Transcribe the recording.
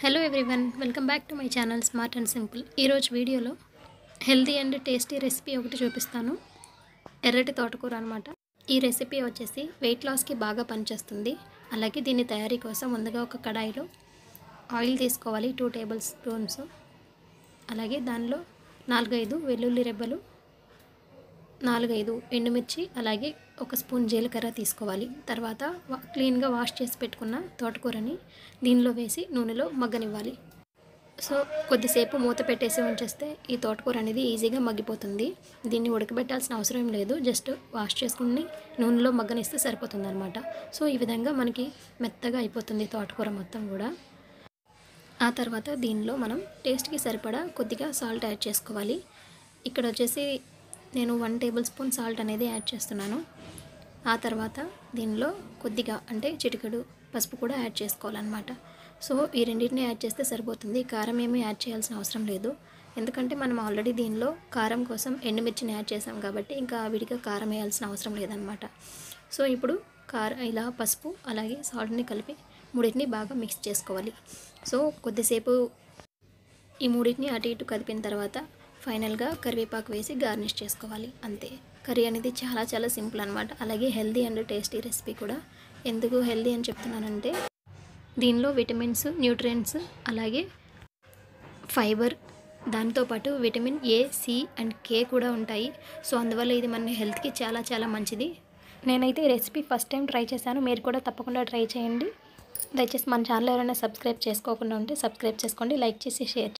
Hello everyone, welcome back to my channel smart and simple. ఈరోజు వీడియోలో healthy and tasty recipe ఒకటి చూపిస్తాను. ఎర్రటి తోటకూర అనమాట. ఈ రెసిపీ వచ్చేసి వెయిట్ లాస్కి బాగా పనిచేస్తుంది. అలాగే దీని తయారీ కోసం ముందుగా ఒక కడాయిలో ఆయిల్ తీసుకోవాలి, 2 టేబుల్ స్పూన్స్. అలాగే దానిలో 4-5 వెల్లుల్లి రెబ్బలు, 4-5 ఎండుమిర్చి, అలాగే 1 స్పూన్ జీలకర్ర తీసుకోవాలి. తర్వాత క్లీన్గా వాష్ చేసి పెట్టుకున్న తోటకూరని దీనిలో వేసి నూనెలో మగ్గనివ్వాలి. సో కొద్దిసేపు మూత పెట్టేసి ఉంచేస్తే ఈ తోటకూర అనేది ఈజీగా మగ్గిపోతుంది. దీన్ని ఉడకబెట్టాల్సిన అవసరం లేదు, జస్ట్ వాష్ చేసుకుని నూనెలో మగ్గనిస్తే సరిపోతుంది అనమాట. సో ఈ విధంగా మనకి మెత్తగా అయిపోతుంది తోటకూర మొత్తం కూడా. ఆ తర్వాత దీనిలో మనం టేస్ట్కి సరిపడా కొద్దిగా సాల్ట్ యాడ్ చేసుకోవాలి. ఇక్కడ వచ్చేసి నేను 1 టేబుల్ స్పూన్ సాల్ట్ అనేది యాడ్ చేస్తున్నాను. ఆ తర్వాత దీనిలో కొద్దిగా అంటే చిటికెడు పసుపు కూడా యాడ్ చేసుకోవాలన్నమాట. సో ఈ రెండింటిని యాడ్ చేస్తే సరిపోతుంది. కారం ఏమీ యాడ్ చేయాల్సిన అవసరం లేదు, ఎందుకంటే మనం ఆల్రెడీ దీనిలో కారం కోసం ఎండుమిర్చిని యాడ్ చేసాం కాబట్టి ఇంకా విడిగా కారం వేయాల్సిన అవసరం లేదనమాట. సో ఇప్పుడు ఇలా పసుపు అలాగే సాల్ట్ని కలిపి మూడింటిని బాగా మిక్స్ చేసుకోవాలి. సో కొద్దిసేపు ఈ మూడింటిని అటు ఇటు కలిపిన తర్వాత ఫైనల్గా కరివేపాకు వేసి గార్నిష్ చేసుకోవాలి. అంతే. కర్రీ అనేది చాలా చాలా సింపుల్ అనమాట. అలాగే హెల్దీ అండ్ టేస్టీ రెసిపీ కూడా. ఎందుకు హెల్దీ అని చెప్తున్నానంటే దీనిలో విటమిన్స్, న్యూట్రియంట్స్, అలాగే ఫైబర్, దాంతోపాటు vitamin A, C and K కూడా ఉంటాయి. సో అందువల్ల ఇది మన హెల్త్కి చాలా చాలా మంచిది. నేనైతే ఈ రెసిపీ ఫస్ట్ టైం ట్రై చేశాను, మీరు కూడా తప్పకుండా ట్రై చేయండి. దయచేసి మన ఛానల్ ఎవరైనా సబ్స్క్రైబ్ చేసుకోకుండా ఉంటే సబ్స్క్రైబ్ చేసుకోండి, లైక్ చేసి షేర్